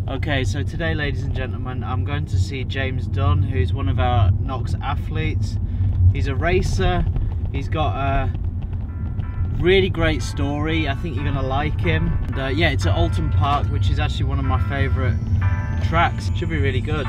Okay, so today, ladies and gentlemen, I'm going to see James Dunne, who's one of our Knox athletes. He's a racer. He's got a really great story. I think you're going to like him. And, yeah, it's at Alton Park, which is actually one of my favourite tracks. Should be really good.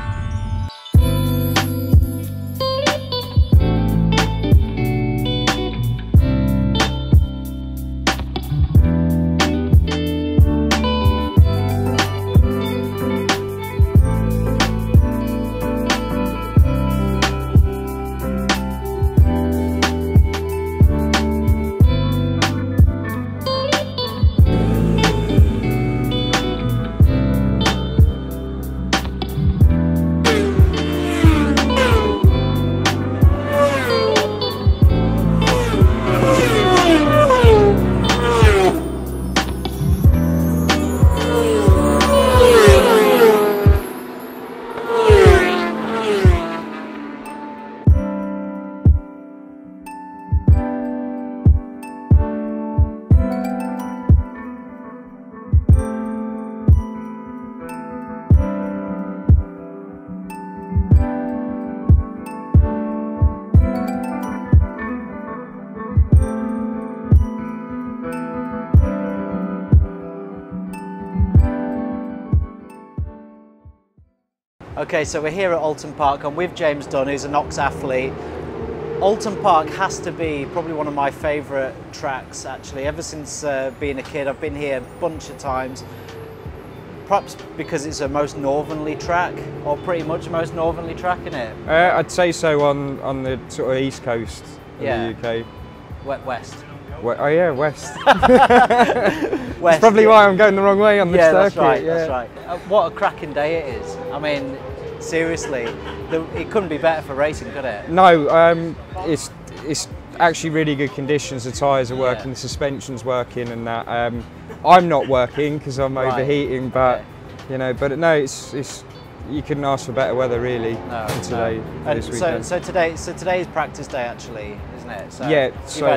Okay, so we're here at Alton Park. I'm with James Dunne, who's a Knox athlete. Alton Park has to be probably one of my favourite tracks, actually. Ever since being a kid, I've been here a bunch of times. Perhaps because it's a most northerly track, or pretty much most northerly track, isn't it? I'd say so on the sort of east coast of the UK. West. Oh yeah, west. West. That's probably why I'm going the wrong way on the circuit. That's right, that's right. What a cracking day it is. I mean, seriously, it couldn't be better for racing, could it? No, it's actually really good conditions. The tyres are working, the suspension's working, and that. I'm not working because I'm overheating, but you know, but no, it's you couldn't ask for better weather really today. This weekend. So today's practice day actually, isn't it? So yeah.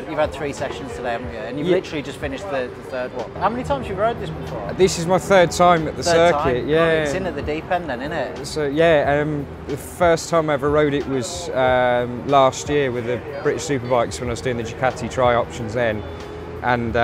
You've had 3 sessions today, haven't you? And you've literally just finished the third one. How many times have you rode this before? This is my third time at the circuit. Yeah. Oh, it's in at the deep end then, isn't it? So yeah, the first time I ever rode it was last year with the British Superbikes when I was doing the Ducati tri-options then. And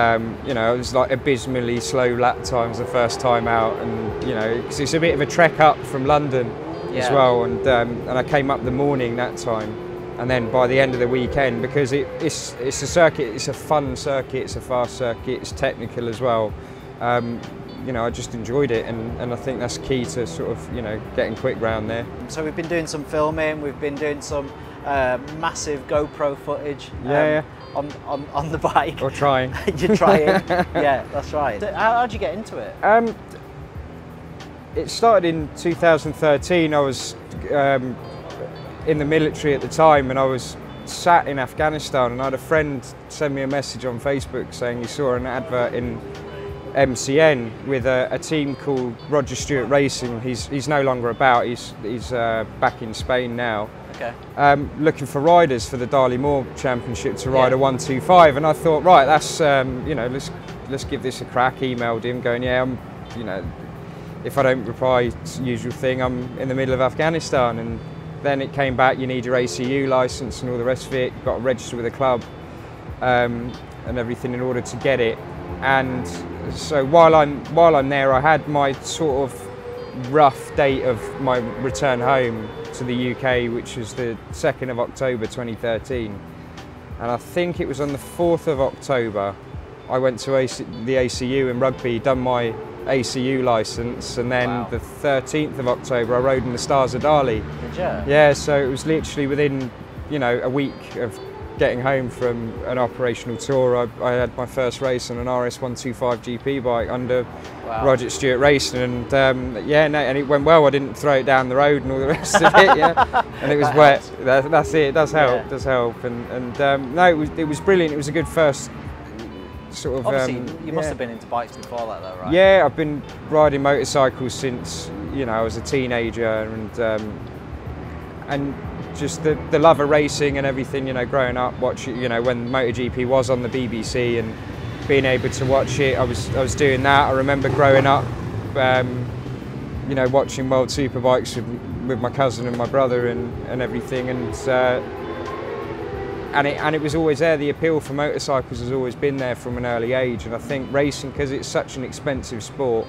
you know, it was like abysmally slow lap times the first time out, and you know, because it's a bit of a trek up from London as well, and I came up the morning that time, and then by the end of the weekend, because it's a circuit, it's a fun circuit, it's a fast circuit, it's technical as well. You know, I just enjoyed it, and I think that's key to sort of, you know, getting quick round there. So we've been doing some filming, we've been doing some massive GoPro footage. On the bike. Or trying. You're trying. Yeah, that's right. So how'd you get into it? It started in 2013. I was in the military at the time, and I was sat in Afghanistan, and I had a friend send me a message on Facebook saying he saw an advert in MCN with a team called Roger Stewart Racing. He's no longer about. He's back in Spain now. Okay. Looking for riders for the Darley Moor Championship to ride a 125, and I thought, right, that's you know, let's give this a crack. Emailed him, going, yeah, I'm, you know, if I don't reply, it's the usual thing, I'm in the middle of Afghanistan, and then it came back. You need your ACU license and all the rest of it. You've got to register with a club and everything in order to get it. And so while I'm there, I had my sort of rough date of my return home to the UK, which was the 2nd of October 2013, and I think it was on the 4th of October I went to the ACU in Rugby, done my ACU licence, and then the 13th of October I rode in the Stars of Darley. Did you? Yeah, so it was literally within, you know, a week of getting home from an operational tour. I had my first race on an RS125 GP bike under Roger Stewart Racing, and yeah, no, and it went well. I didn't throw it down the road and all the rest of it, and it was wet. That's it. It does help. Does help. And no, it was brilliant. It was a good first sort of. Obviously, you must have been into bikes before that, though, right? Yeah, I've been riding motorcycles since, you know, I was a teenager, and just the love of racing and everything, you know, growing up, watching, you know, when MotoGP was on the BBC and being able to watch it, I was doing that. I remember growing up you know, watching World Superbikes with my cousin and my brother and everything, and it was always there. The appeal for motorcycles has always been there from an early age, and I think racing, because it's such an expensive sport,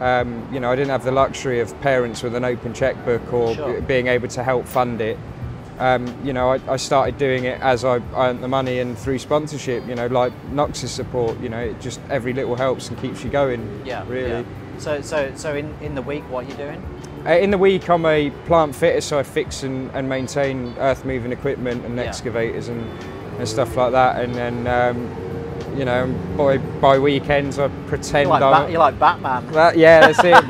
you know, I didn't have the luxury of parents with an open checkbook or Sure. being able to help fund it. You know, I started doing it as I earned the money and through sponsorship, you know, like Knox's support, you know, it just every little helps and keeps you going, really. Yeah. So in the week, what are you doing? In the week, I'm a plant fitter, so I fix and maintain earth moving equipment and excavators and stuff like that. And then, you know, by weekends, I pretend You're like Batman. Yeah, that's it.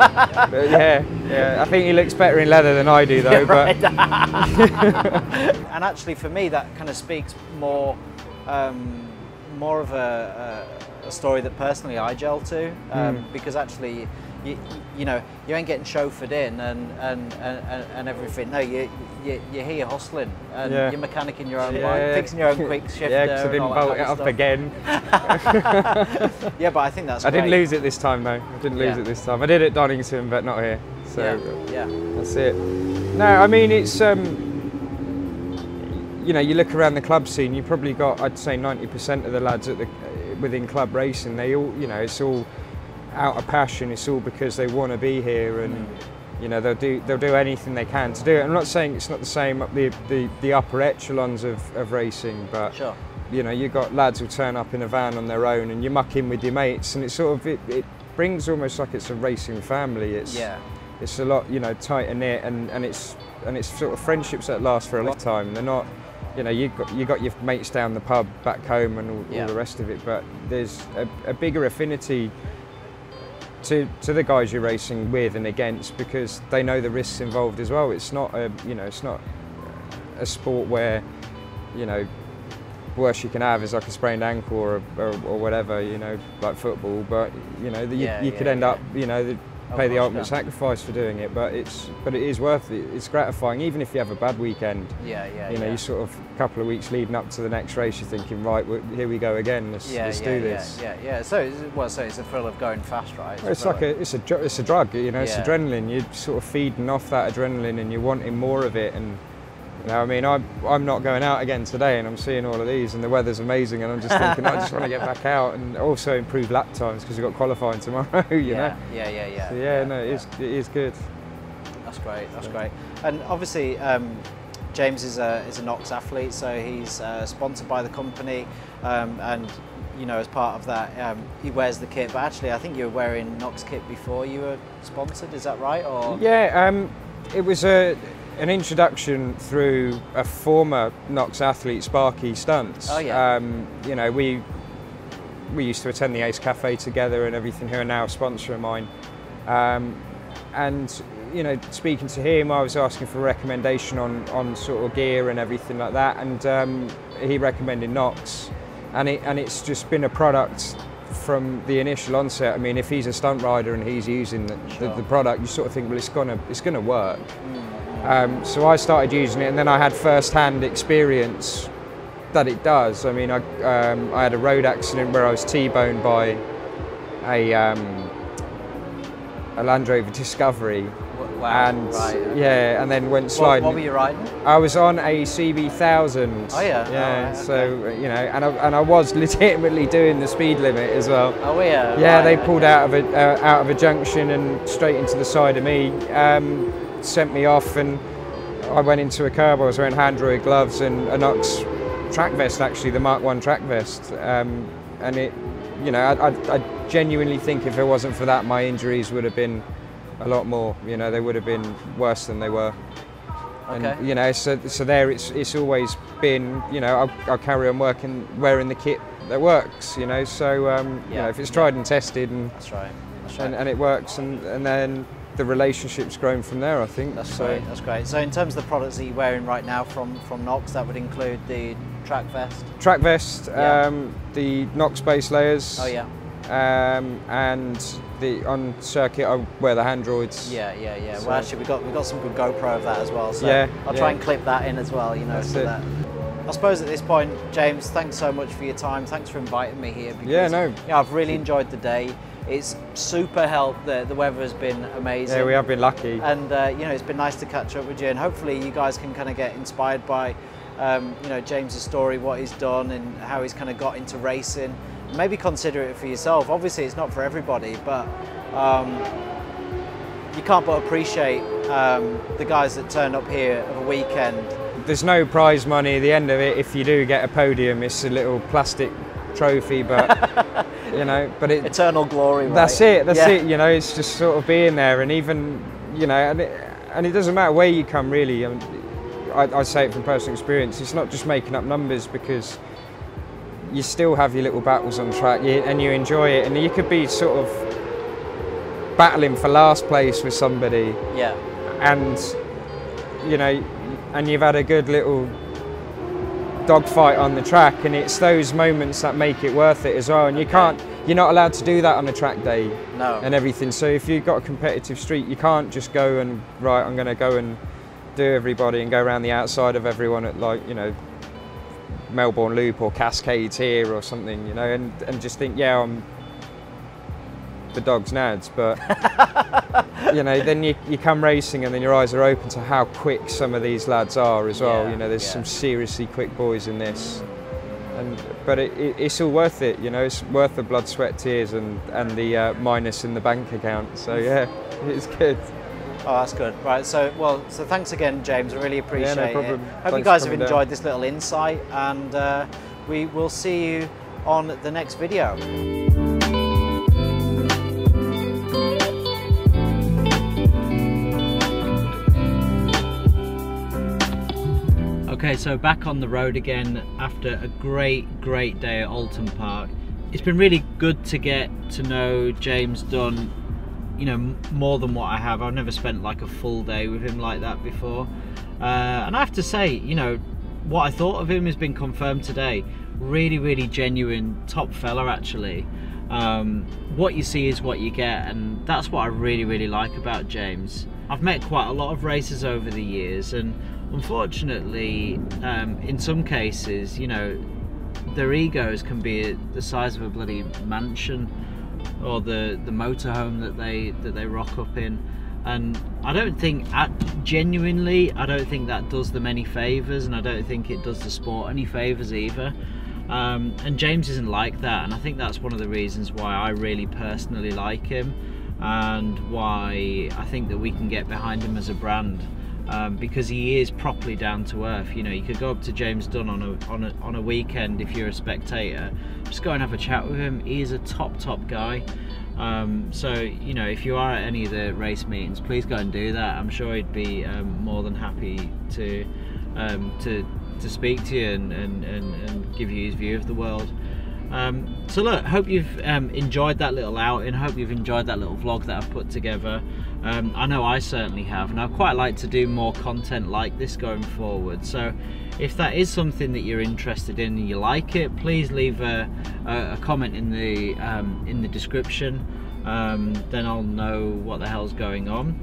But yeah. I think he looks better in leather than I do, though. But and actually, for me, that kind of speaks more of a story that personally I gel to, because actually, you know, you ain't getting chauffeured in and everything. No, you're here hustling, and you're mechanicking your own bike, fixing your own quick shifter. Yeah, because I didn't bolt it up again. Yeah, but I think that's I great. didn't lose it this time, though. I didn't lose it this time. I did at Donington, but not here. So yeah. That's it. No, I mean, it's you know, you look around the club scene, you probably got, I'd say 90% of the lads within club racing, they all, you know, it's all out of passion. It's all because they want to be here, and you know, they'll do anything they can to do it. I'm not saying it's not the same up the upper echelons of racing, but sure. You know, you've got lads who turn up in a van on their own, and you muck in with your mates, and it's sort of it brings almost like it's a racing family. It's a lot, you know, tighter knit, and it's sort of friendships that last for a lifetime. They're not, you know, you got your mates down the pub back home and all the rest of it, but there's a bigger affinity to the guys you're racing with and against, because they know the risks involved as well. It's not it's not a sport where, you know, worst you can have is like a sprained ankle or whatever, you know, like football. But you know, you could end up, you know, pay the ultimate sacrifice for doing it. But it is worth it. It's gratifying, even if you have a bad weekend. You know, you sort of a couple of weeks leading up to the next race, you're thinking, right, here we go again. Let's do this. So it's a thrill of going fast, right? It's like it's a drug, you know. It's adrenaline. You're sort of feeding off that adrenaline, and you're wanting more of it. And you know, I mean, I'm not going out again today, and I'm seeing all of these, and the weather's amazing, and I'm just thinking, I just want to get back out and also improve lap times, because we've got qualifying tomorrow. You know. So no, it is good. That's great. That's great. And obviously, James is a Knox athlete, so he's sponsored by the company, and you know, as part of that, he wears the kit. But actually, I think you were wearing Knox kit before you were sponsored. Is that right? Or it was an introduction through a former Knox athlete, Sparky Stunts. Oh yeah. You know, we used to attend the Ace Cafe together and everything, who are now a sponsor of mine. And you know, speaking to him, I was asking for a recommendation on sort of gear and everything like that, and he recommended Knox, and it's just been a product from the initial onset. I mean, if he's a stunt rider and he's using the product, you sort of think, well, it's gonna work. So I started using it, and then I had first-hand experience that it does. I mean, I had a road accident where I was T-boned by a Land Rover Discovery. Wow. And and then went sliding. What were you riding? I was on a CB1000. Oh yeah. Yeah. Oh, okay. So you know, and I was legitimately doing the speed limit as well. Oh yeah. Yeah, they pulled out of a junction and straight into the side of me. Sent me off, and I went into a curb. I was wearing Handroid gloves and a Knox track vest, actually the Mark 1 track vest. And it, you know, I genuinely think if it wasn't for that, my injuries would have been a lot more. You know, they would have been worse than they were. Okay. And you know, so there it's always been, you know, I'll carry on wearing the kit that works. You know, so you know, if it's tried and tested, and that's right. And it works, and then the relationship's grown from there, I think. That's great. That's great. So in terms of the products that you're wearing right now from Knox, that would include the track vest. Track vest, the Knox base layers. Oh yeah. And on circuit, I wear the Handroids. Yeah. So, well, actually, we got some good GoPro of that as well. So I'll try and clip that in as well. You know, that's for it. that. I suppose at this point, James, thanks so much for your time. Thanks for inviting me here. Because, yeah, no. You know, I've really enjoyed the day. It's super helped. The weather has been amazing. Yeah, we have been lucky. And you know, it's been nice to catch up with you, and hopefully you guys can kind of get inspired by you know, James's story, what he's done and how he's kind of got into racing. Maybe consider it for yourself. Obviously it's not for everybody, but you can't but appreciate the guys that turn up here of a weekend. There's no prize money at the end of it. If you do get a podium, it's a little plastic trophy, but you know, but it, eternal glory, right? That's it, that's it, you know, it's just sort of being there, and even, you know, and it doesn't matter where you come, really. I mean, I say it from personal experience, it's not just making up numbers, because you still have your little battles on track, and you enjoy it, and you could be sort of battling for last place with somebody, yeah, and you know, and you've had a good little dogfight on the track, and it's those moments that make it worth it as well. And you're not allowed to do that on a track day, no, and everything. So if you've got a competitive street, you can't just go and, right, I'm going to go and do everybody and go around the outside of everyone at, like, you know, Melbourne Loop or Cascades here or something, you know, and just think, yeah, I'm the dog's nads, but you know, then you come racing and then your eyes are open to how quick some of these lads are as well. You know, there's some seriously quick boys in this, but it's all worth it. You know, it's worth the blood, sweat, tears, and the minus in the bank account. So yeah, it's good. Oh, that's good. Right, so thanks again, James. I really appreciate it. Hope Thanks you guys have enjoyed this little insight, and we will see you on the next video. Okay, so back on the road again after a great day at Oulton Park. It's been really good to get to know James Dunne, you know, more than what I have. I've never spent like a full day with him like that before. And I have to say, you know, what I thought of him has been confirmed today. Really genuine, top fella actually. What you see is what you get, and that's what I really like about James. I've met quite a lot of racers over the years, and unfortunately, in some cases, you know, their egos can be the size of a bloody mansion, or the motorhome that they rock up in, and I don't think, genuinely, I don't think that does them any favours, and I don't think it does the sport any favours either. And James isn't like that, and I think that's one of the reasons why I really personally like him, and why I think that we can get behind him as a brand. Because he is properly down to earth. You know, you could go up to James Dunne on a weekend if you're a spectator, just go and have a chat with him. He is a top guy. So you know, if you are at any of the race meetings, please go and do that. I'm sure he'd be more than happy to speak to you and give you his view of the world. So look, hope you've enjoyed that little outing. Hope you've enjoyed that little vlog that I've put together. I know I certainly have, and I'd quite like to do more content like this going forward. So if that is something that you're interested in and you like it, please leave a comment in the description. Then I'll know what the hell's going on.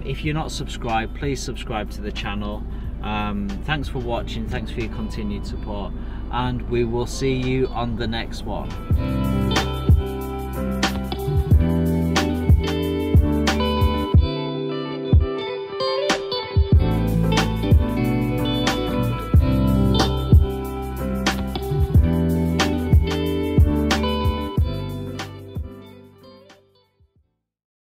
If you're not subscribed, please subscribe to the channel. Thanks for watching, thanks for your continued support, and we will see you on the next one.